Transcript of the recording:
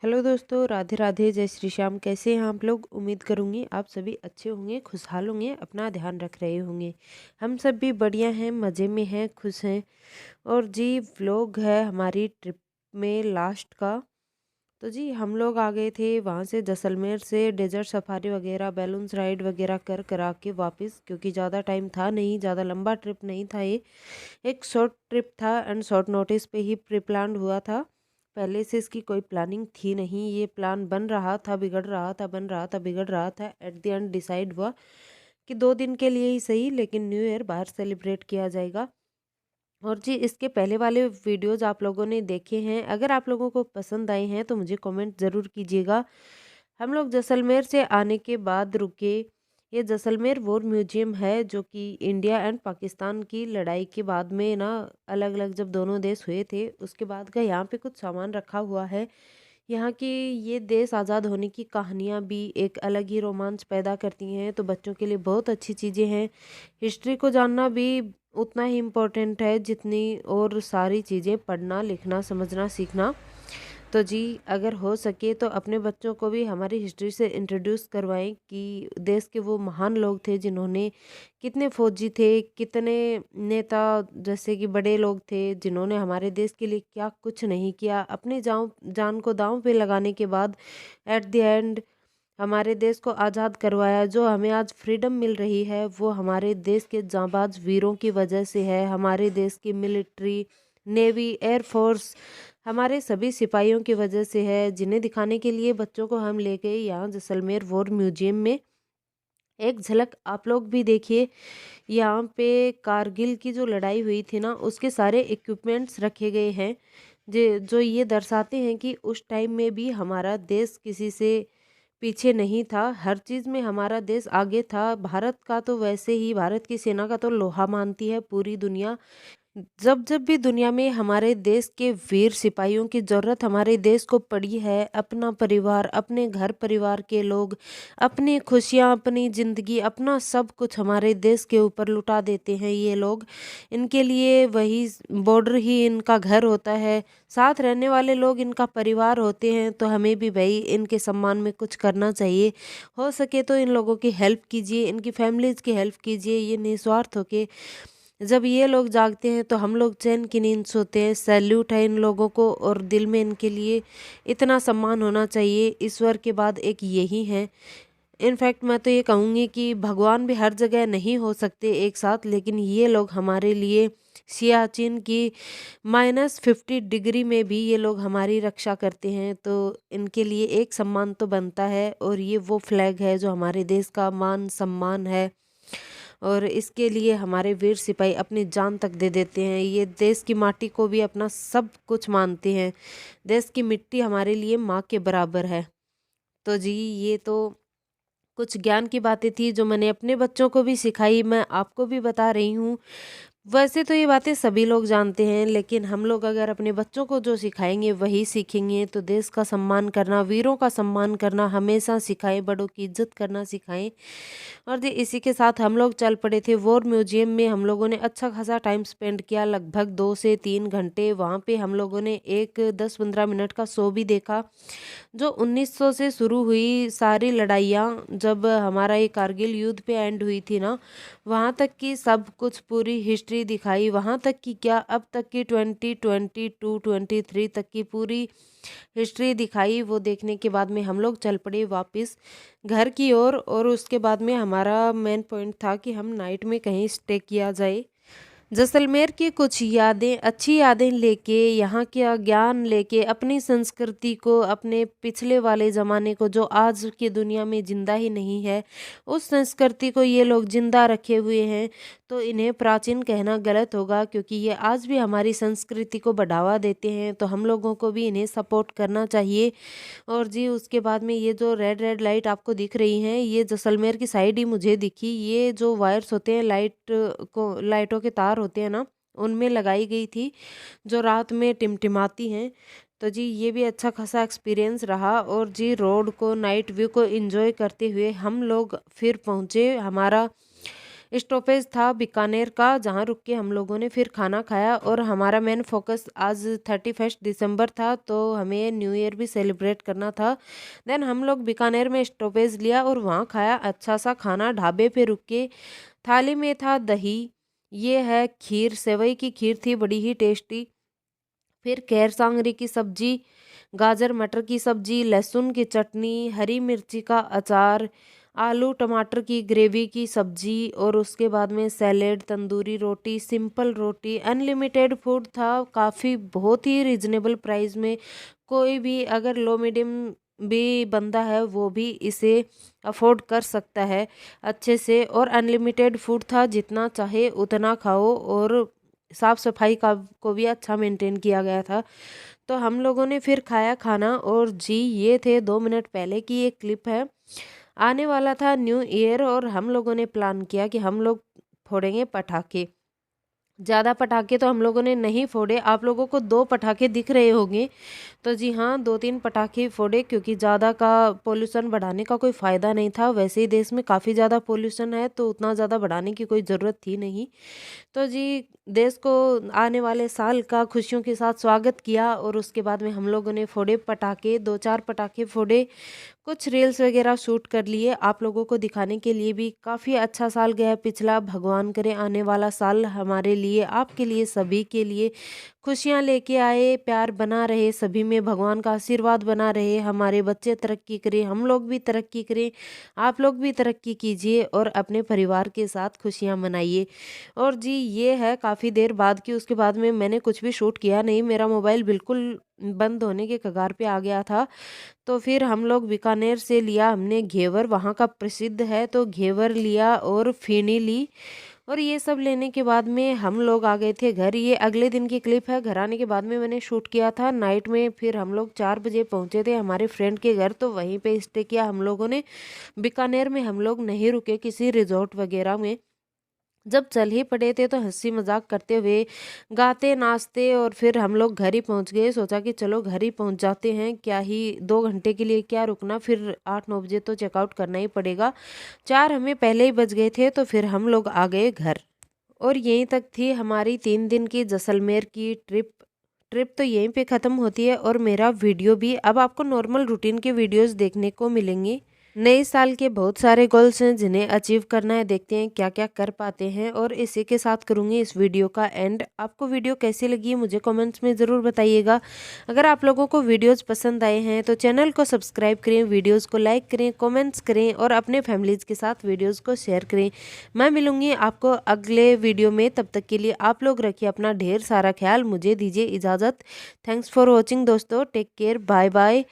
Hello दोस्तों, राधे राधे, जय श्री श्याम। कैसे हैं आप लोग? उम्मीद करूंगी आप सभी अच्छे होंगे, खुशहाल होंगे, अपना ध्यान रख रहे होंगे। हम सब भी बढ़िया हैं, मज़े में हैं, खुश हैं। और जी व्लॉग है हमारी ट्रिप में लास्ट का। तो जी हम लोग आ गए थे वहाँ से, जैसलमेर से डेजर्ट सफारी वगैरह, बैलून्स राइड वगैरह कर करा के वापस, क्योंकि ज़्यादा टाइम था नहीं, ज़्यादा लंबा ट्रिप नहीं था ये। एक शॉर्ट ट्रिप था एंड शॉर्ट नोटिस पे ही प्री प्लान्ड हुआ था। पहले से इसकी कोई प्लानिंग थी नहीं, ये प्लान बन रहा था, बिगड़ रहा था, बन रहा था, बिगड़ रहा था। एट द एंड डिसाइड हुआ कि 2 दिन के लिए ही सही, लेकिन न्यू ईयर बाहर सेलिब्रेट किया जाएगा। और जी इसके पहले वाले वीडियोज़ आप लोगों ने देखे हैं, अगर आप लोगों को पसंद आए हैं तो मुझे कमेंट ज़रूर कीजिएगा। हम लोग जैसलमेर से आने के बाद रुके। ये जैसलमेर वॉर म्यूजियम है, जो कि इंडिया एंड पाकिस्तान की लड़ाई के बाद में ना, अलग अलग जब दोनों देश हुए थे उसके बाद का यहाँ पे कुछ सामान रखा हुआ है। यहाँ की ये देश आज़ाद होने की कहानियाँ भी एक अलग ही रोमांच पैदा करती हैं, तो बच्चों के लिए बहुत अच्छी चीज़ें हैं। हिस्ट्री को जानना भी उतना ही इम्पोर्टेंट है जितनी और सारी चीज़ें पढ़ना, लिखना, समझना, सीखना। तो जी अगर हो सके तो अपने बच्चों को भी हमारी हिस्ट्री से इंट्रोड्यूस करवाएं कि देश के वो महान लोग थे जिन्होंने, कितने फौजी थे, कितने नेता जैसे कि बड़े लोग थे जिन्होंने हमारे देश के लिए क्या कुछ नहीं किया, अपनी जान को दांव पे लगाने के बाद एट द एंड हमारे देश को आज़ाद करवाया। जो हमें आज फ्रीडम मिल रही है वो हमारे देश के जांबाज वीरों की वजह से है। हमारे देश की मिलिट्री, नेवी, एयरफोर्स, हमारे सभी सिपाहियों की वजह से है, जिन्हें दिखाने के लिए बच्चों को हम ले गए यहाँ जैसलमेर वॉर म्यूजियम में। एक झलक आप लोग भी देखिए। यहाँ पे कारगिल की जो लड़ाई हुई थी ना, उसके सारे इक्विपमेंट्स रखे गए हैं, जो ये दर्शाते हैं कि उस टाइम में भी हमारा देश किसी से पीछे नहीं था। हर चीज़ में हमारा देश आगे था। भारत का तो वैसे ही, भारत की सेना का तो लोहा मानती है पूरी दुनिया। जब जब भी दुनिया में हमारे देश के वीर सिपाहियों की ज़रूरत हमारे देश को पड़ी है, अपना परिवार, अपने घर परिवार के लोग, अपनी खुशियाँ, अपनी ज़िंदगी, अपना सब कुछ हमारे देश के ऊपर लुटा देते हैं ये लोग। इनके लिए वही बॉर्डर ही इनका घर होता है, साथ रहने वाले लोग इनका परिवार होते हैं। तो हमें भी भाई इनके सम्मान में कुछ करना चाहिए। हो सके तो इन लोगों की हेल्प कीजिए, इनकी फैमिलीज़ की हेल्प कीजिए। ये निस्वार्थ होके जब ये लोग जागते हैं तो हम लोग चैन की नींद सोते हैं। सैल्यूट है इन लोगों को, और दिल में इनके लिए इतना सम्मान होना चाहिए। ईश्वर के बाद एक यही है। इनफैक्ट मैं तो ये कहूँगी कि भगवान भी हर जगह नहीं हो सकते एक साथ, लेकिन ये लोग हमारे लिए सियाचिन की -50 डिग्री में भी ये लोग हमारी रक्षा करते हैं। तो इनके लिए एक सम्मान तो बनता है, और ये वो फ्लैग है जो हमारे देश का मान सम्मान है। और इसके लिए हमारे वीर सिपाही अपनी जान तक दे देते हैं। ये देश की माटी को भी अपना सब कुछ मानते हैं। देश की मिट्टी हमारे लिए माँ के बराबर है। तो जी ये तो कुछ ज्ञान की बातें थी जो मैंने अपने बच्चों को भी सिखाई, मैं आपको भी बता रही हूँ। वैसे तो ये बातें सभी लोग जानते हैं, लेकिन हम लोग अगर अपने बच्चों को जो सिखाएंगे वही सीखेंगे। तो देश का सम्मान करना, वीरों का सम्मान करना हमेशा सिखाएं, बड़ों की इज्जत करना सिखाएं। और जी इसी के साथ हम लोग चल पड़े थे वॉर म्यूजियम में। हम लोगों ने अच्छा खासा टाइम स्पेंड किया, लगभग 2 से 3 घंटे। वहाँ पे हम लोगों ने एक 10-15 मिनट का शो भी देखा, जो 1900 से शुरू हुई सारी लड़ाइयाँ, जब हमारा ये कारगिल युद्ध पे एंड हुई थी ना, वहाँ तक की सब कुछ पूरी हिस्ट्री दिखाई। वहाँ तक की क्या, अब तक की 2022-23 तक की पूरी हिस्ट्री दिखाई। वो देखने के बाद में हम लोग चल पड़े वापस घर की ओर। और उसके बाद में हमारा मेन पॉइंट था कि हम नाइट में कहीं स्टे किया जाए। जैसलमेर की कुछ यादें, अच्छी यादें लेके, यहाँ का ज्ञान लेके, अपनी संस्कृति को, अपने पिछले वाले ज़माने को जो आज की दुनिया में जिंदा ही नहीं है, उस संस्कृति को ये लोग जिंदा रखे हुए हैं। तो इन्हें प्राचीन कहना गलत होगा, क्योंकि ये आज भी हमारी संस्कृति को बढ़ावा देते हैं। तो हम लोगों को भी इन्हें सपोर्ट करना चाहिए। और जी उसके बाद में ये जो रेड रेड लाइट आपको दिख रही हैं, ये जैसलमेर की साइड ही मुझे दिखी। ये जो वायर्स होते हैं, लाइटों के तार होते हैं ना, उनमें लगाई गई थी, जो रात में टिमटिमाती हैं। तो जी ये भी अच्छा खासा एक्सपीरियंस रहा। और जी रोड को, नाइट व्यू को एंजॉय करते हुए हम लोग फिर पहुँचे हमारा स्टॉपेज था बीकानेर का, जहाँ रुक के हम लोगों ने फिर खाना खाया। और हमारा मेन फोकस आज 31 दिसंबर था, तो हमें न्यू ईयर भी सेलिब्रेट करना था। देन हम लोग बीकानेर में स्टॉपेज लिया और वहाँ खाया अच्छा सा खाना ढाबे पे रुक के। थाली में था दही, ये है खीर, सेवई की खीर थी बड़ी ही टेस्टी। फिर केर सांगरी की सब्जी, गाजर मटर की सब्जी, लहसुन की चटनी, हरी मिर्ची का अचार, आलू टमाटर की ग्रेवी की सब्जी, और उसके बाद में सैलेड, तंदूरी रोटी, सिंपल रोटी। अनलिमिटेड फूड था, काफ़ी बहुत ही रिजनेबल प्राइस में। कोई भी अगर लो मीडियम भी बंदा है वो भी इसे अफोर्ड कर सकता है अच्छे से। और अनलिमिटेड फूड था, जितना चाहे उतना खाओ। और साफ सफाई का को भी अच्छा मेंटेन किया गया था। तो हम लोगों ने फिर खाया खाना। और जी ये थे 2 मिनट पहले की एक क्लिप है। आने वाला था न्यू ईयर और हम लोगों ने प्लान किया कि हम लोग फोड़ेंगे पटाखे। ज़्यादा पटाखे तो हम लोगों ने नहीं फोड़े, आप लोगों को 2 पटाखे दिख रहे होंगे। तो जी हाँ, 2-3 पटाखे फोड़े, क्योंकि ज़्यादा का पोल्यूशन बढ़ाने का कोई फ़ायदा नहीं था। वैसे ही देश में काफ़ी ज़्यादा पोल्यूशन है, तो उतना ज़्यादा बढ़ाने की कोई ज़रूरत थी नहीं। तो जी देश को आने वाले साल का खुशियों के साथ स्वागत किया। और उसके बाद में हम लोगों ने फोड़े पटाखे, 2-4 पटाखे फोड़े, कुछ रील्स वगैरह शूट कर लिए आप लोगों को दिखाने के लिए भी। काफ़ी अच्छा साल गया पिछला, भगवान करे आने वाला साल हमारे लिए, आपके लिए, सभी के लिए खुशियाँ लेके आए, प्यार बना रहे सभी में, भगवान का आशीर्वाद बना रहे, हमारे बच्चे तरक्की करें, हम लोग भी तरक्की करें, आप लोग भी तरक्की कीजिए और अपने परिवार के साथ खुशियाँ मनाइए। और जी ये है काफ़ी देर बाद की, उसके बाद में मैंने कुछ भी शूट किया नहीं, मेरा मोबाइल बिल्कुल बंद होने के कगार पे आ गया था। तो फिर हम लोग बीकानेर से लिया हमने घेवर, वहाँ का प्रसिद्ध है, तो घेवर लिया और फीनी ली। और ये सब लेने के बाद में हम लोग आ गए थे घर। ये अगले दिन की क्लिप है, घर आने के बाद में मैंने शूट किया था नाइट में। फिर हम लोग 4 बजे पहुंचे थे हमारे फ्रेंड के घर, तो वहीं पे स्टे किया हम लोगों ने। बीकानेर में हम लोग नहीं रुके किसी रिजॉर्ट वगैरह में। जब चल ही पड़े थे तो हंसी मजाक करते हुए, गाते नाचते, और फिर हम लोग घर ही पहुंच गए। सोचा कि चलो घर ही पहुंच जाते हैं, क्या ही 2 घंटे के लिए क्या रुकना, फिर 8-9 बजे तो चेकआउट करना ही पड़ेगा। 4 हमें पहले ही बज गए थे, तो फिर हम लोग आ गए घर। और यहीं तक थी हमारी 3 दिन की जैसलमेर की ट्रिप। ट्रिप तो यहीं पे ख़त्म होती है, और मेरा वीडियो भी। अब आपको नॉर्मल रूटीन के वीडियोस देखने को मिलेंगे। नए साल के बहुत सारे गोल्स हैं जिन्हें अचीव करना है, देखते हैं क्या क्या कर पाते हैं। और इसी के साथ करूँगी इस वीडियो का एंड। आपको वीडियो कैसी लगी मुझे कमेंट्स में ज़रूर बताइएगा। अगर आप लोगों को वीडियोस पसंद आए हैं तो चैनल को सब्सक्राइब करें, वीडियोस को लाइक करें, कमेंट्स करें, और अपने फैमिलीज़ के साथ वीडियोज़ को शेयर करें। मैं मिलूँगी आपको अगले वीडियो में, तब तक के लिए आप लोग रखिए अपना ढेर सारा ख्याल, मुझे दीजिए इजाज़त। थैंक्स फॉर वॉचिंग दोस्तों, टेक केयर, बाय बाय।